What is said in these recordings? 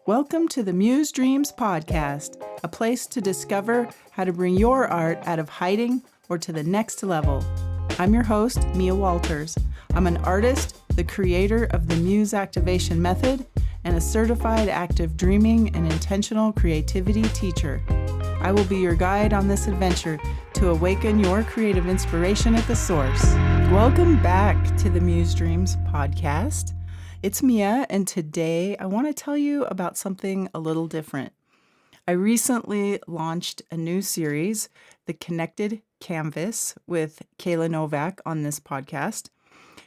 Welcome to the Muse Dreams Podcast, a place to discover how to bring your art out of hiding or to the next level. I'm your host, Mia Walters. I'm an artist, the creator of the Muse Activation Method, and a certified active dreaming and intentional creativity teacher. I will be your guide on this adventure to awaken your creative inspiration at the source. Welcome back to the Muse Dreams Podcast. It's Mia, and today I want to tell you about something a little different. I recently launched a new series, The Connected Canvas, with Kayla Novac on this podcast.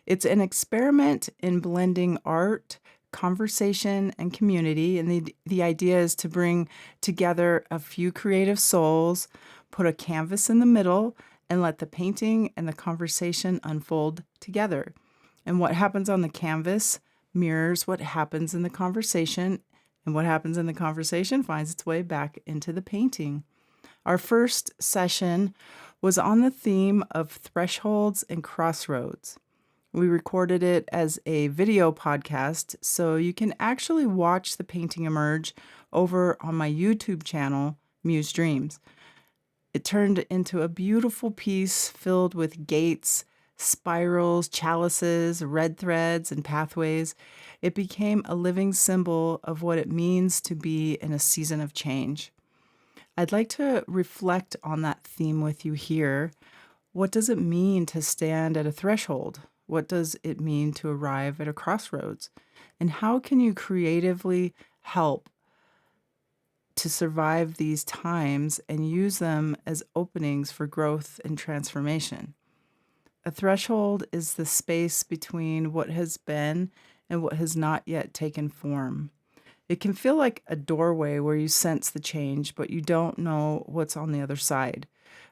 It's an experiment in blending art, conversation, and community, and the idea is to bring together a few creative souls, put a canvas in the middle, and let the painting and the conversation unfold together. And what happens on the canvas mirrors what happens in the conversation, and what happens in the conversation finds its way back into the painting. Our first session was on the theme of Thresholds and Crossroads. We recorded it as a video podcast, so you can actually watch the painting emerge over on my YouTube channel, Muse Dreams. It turned into a beautiful piece filled with gates, spirals, chalices, red threads, and pathways. It became a living symbol of what it means to be in a season of change. I'd like to reflect on that theme with you here. What does it mean to stand at a threshold? What does it mean to arrive at a crossroads? And how can you creatively help to survive these times and use them as openings for growth and transformation? A threshold is the space between what has been and what has not yet taken form. It can feel like a doorway where you sense the change, but you don't know what's on the other side.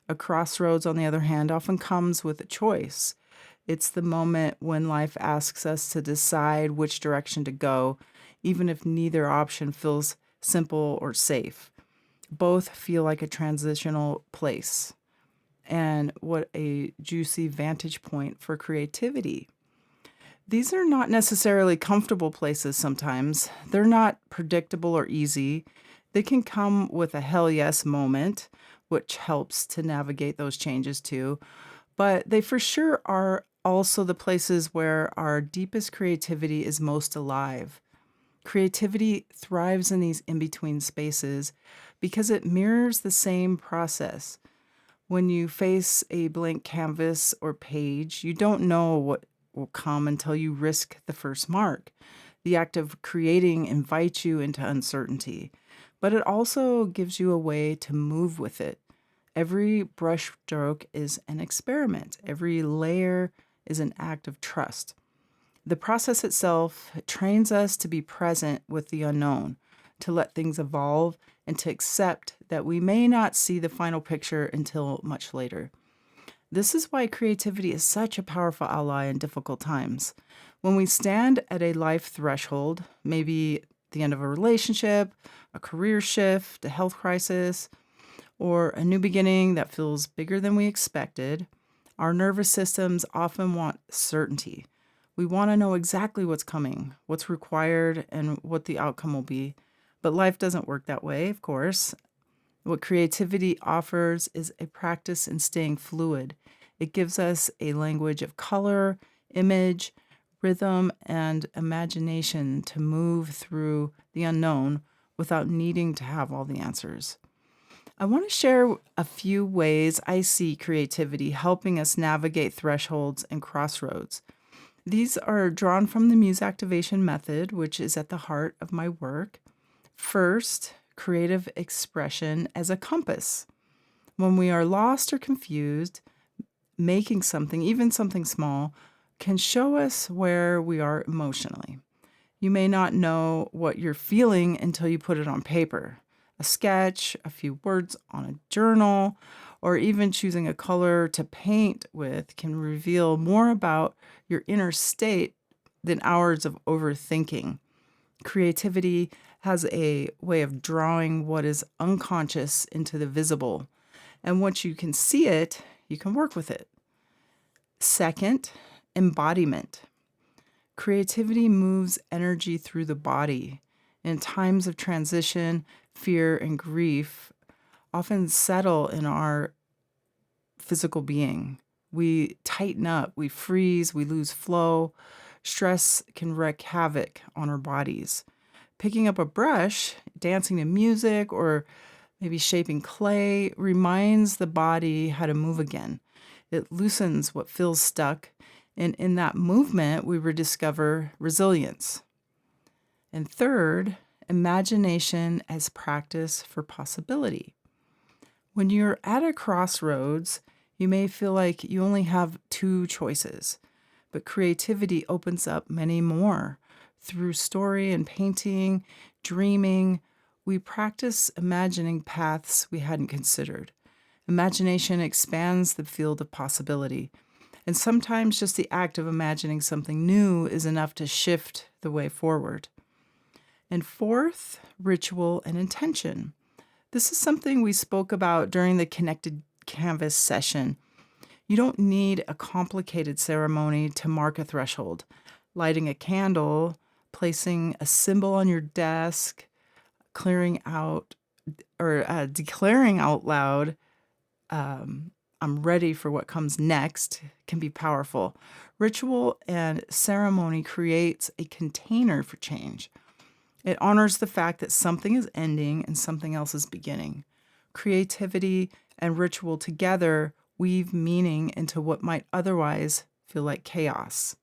A crossroads, on the other hand, often comes with a choice. It's the moment when life asks us to decide which direction to go, even if neither option feels simple or safe. Both feel like a transitional place. And what a juicy vantage point for creativity. These are not necessarily comfortable places sometimes. They're not predictable or easy. They can come with a hell yes moment, which helps to navigate those changes too. But they for sure are also the places where our deepest creativity is most alive. Creativity thrives in these in-between spaces because it mirrors the same process. When you face a blank canvas or page, you don't know what will come until you risk the first mark. The act of creating invites you into uncertainty, but it also gives you a way to move with it. Every brush stroke is an experiment. Every layer is an act of trust. The process itself trains us to be present with the unknown, to let things evolve, and to accept that we may not see the final picture until much later. This is why creativity is such a powerful ally in difficult times. When we stand at a life threshold, maybe the end of a relationship, a career shift, a health crisis, or a new beginning that feels bigger than we expected, our nervous systems often want certainty. We want to know exactly what's coming, what's required, and what the outcome will be. But life doesn't work that way, of course. What creativity offers is a practice in staying fluid. It gives us a language of color, image, rhythm, and imagination to move through the unknown without needing to have all the answers. I want to share a few ways I see creativity helping us navigate thresholds and crossroads. These are drawn from the Muse Activation Method, which is at the heart of my work. First, creative expression as a compass. When we are lost or confused, making something, even something small, can show us where we are emotionally. You may not know what you're feeling until you put it on paper. A sketch, a few words on a journal, or even choosing a color to paint with can reveal more about your inner state than hours of overthinking. Creativity has a way of drawing what is unconscious into the visible. And once you can see it, you can work with it. Second, embodiment. Creativity moves energy through the body. in times of transition, fear, and grief often settle in our physical being. We tighten up, we freeze, we lose flow. Stress can wreak havoc on our bodies. Picking up a brush, dancing to music, or maybe shaping clay reminds the body how to move again. It loosens what feels stuck, and in that movement, we rediscover resilience. And third, imagination as practice for possibility. When you're at a crossroads, you may feel like you only have two choices, but creativity opens up many more. Through story and painting, dreaming, we practice imagining paths we hadn't considered. Imagination expands the field of possibility, and sometimes just the act of imagining something new is enough to shift the way forward. And fourth, ritual and intention. This is something we spoke about during the Connected Canvas session. You don't need a complicated ceremony to mark a threshold. Lighting a candle, placing a symbol on your desk, clearing out or declaring out loud, I'm ready for what comes next, can be powerful. Ritual and ceremony creates a container for change. It honors the fact that something is ending and something else is beginning. Creativity and ritual together weave meaning into what might otherwise feel like chaos.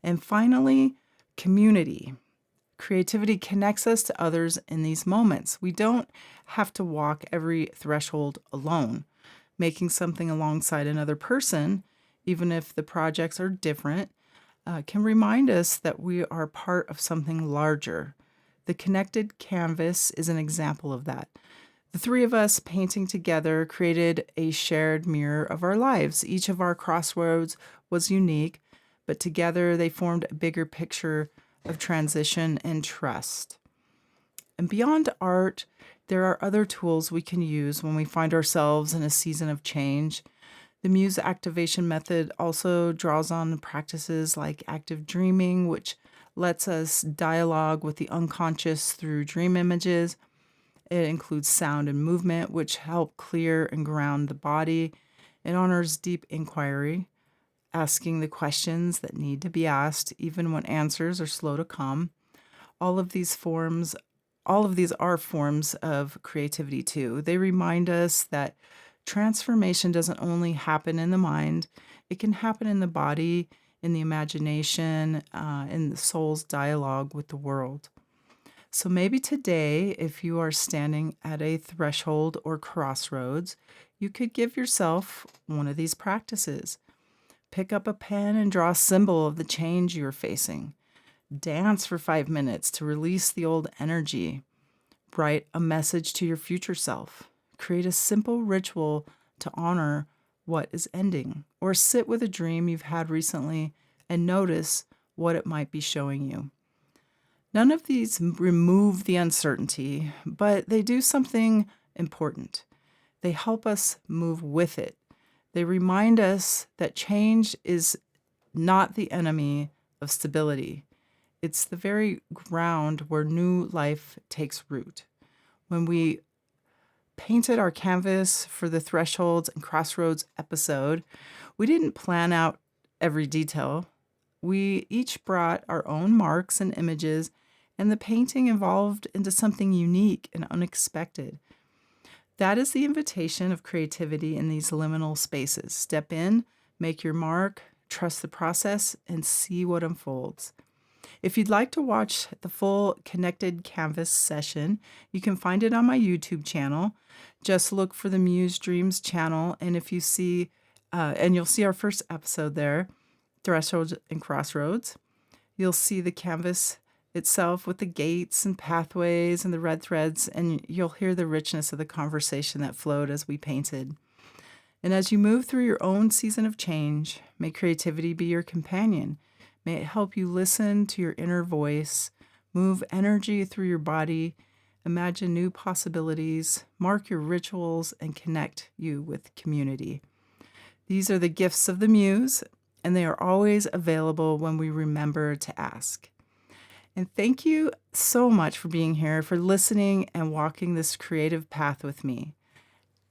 And finally, community. Creativity connects us to others in these moments. We don't have to walk every threshold alone. Making something alongside another person, even if the projects are different, can remind us that we are part of something larger. The Connected Canvas is an example of that. The three of us painting together created a shared mirror of our lives. Each of our crossroads was unique, but together they formed a bigger picture of transition and trust. And beyond art, there are other tools we can use when we find ourselves in a season of change. The Muse activation method also draws on practices like active dreaming, which lets us dialogue with the unconscious through dream images. It includes sound and movement, which help clear and ground the body. It honors deep inquiry, asking the questions that need to be asked, even when answers are slow to come. All of these are forms of creativity too. They remind us that transformation doesn't only happen in the mind, it can happen in the body, in the imagination, in the soul's dialogue with the world. So maybe today, if you are standing at a threshold or crossroads, you could give yourself one of these practices. Pick up a pen and draw a symbol of the change you're facing. Dance for 5 minutes to release the old energy. Write a message to your future self. Create a simple ritual to honor what is ending. Or sit with a dream you've had recently and notice what it might be showing you. None of these remove the uncertainty, but they do something important. They help us move with it. They remind us that change is not the enemy of stability. It's the very ground where new life takes root. When we painted our canvas for the Thresholds and Crossroads episode, we didn't plan out every detail. We each brought our own marks and images, and the painting evolved into something unique and unexpected. That is the invitation of creativity in these liminal spaces. Step in, make your mark, trust the process, and see what unfolds. If you'd like to watch the full Connected Canvas session, you can find it on my YouTube channel. Just look for the Muse Dreams channel, and if you see, and you'll see our first episode there, Thresholds and Crossroads. You'll see the canvas itself with the gates and pathways and the red threads, and you'll hear the richness of the conversation that flowed as we painted. And as you move through your own season of change, may creativity be your companion. May it help you listen to your inner voice, move energy through your body, imagine new possibilities, mark your rituals, and connect you with community. These are the gifts of the Muse, and they are always available when we remember to ask. And thank you so much for being here, for listening and walking this creative path with me.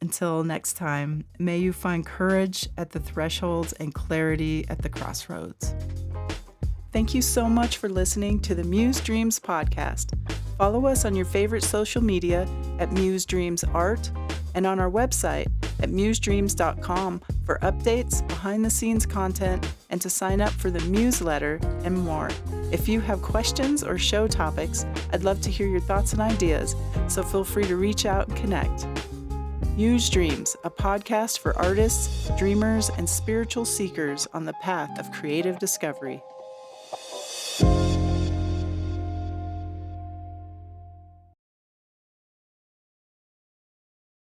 Until next time, may you find courage at the thresholds and clarity at the crossroads. Thank you so much for listening to the Muse Dreams Podcast. Follow us on your favorite social media at Muse Dreams Art and on our website at musedreams.com for updates, behind-the-scenes content, and to sign up for the newsletter and more. If you have questions or show topics, I'd love to hear your thoughts and ideas, so feel free to reach out and connect. Muse Dreams, a podcast for artists, dreamers, and spiritual seekers on the path of creative discovery.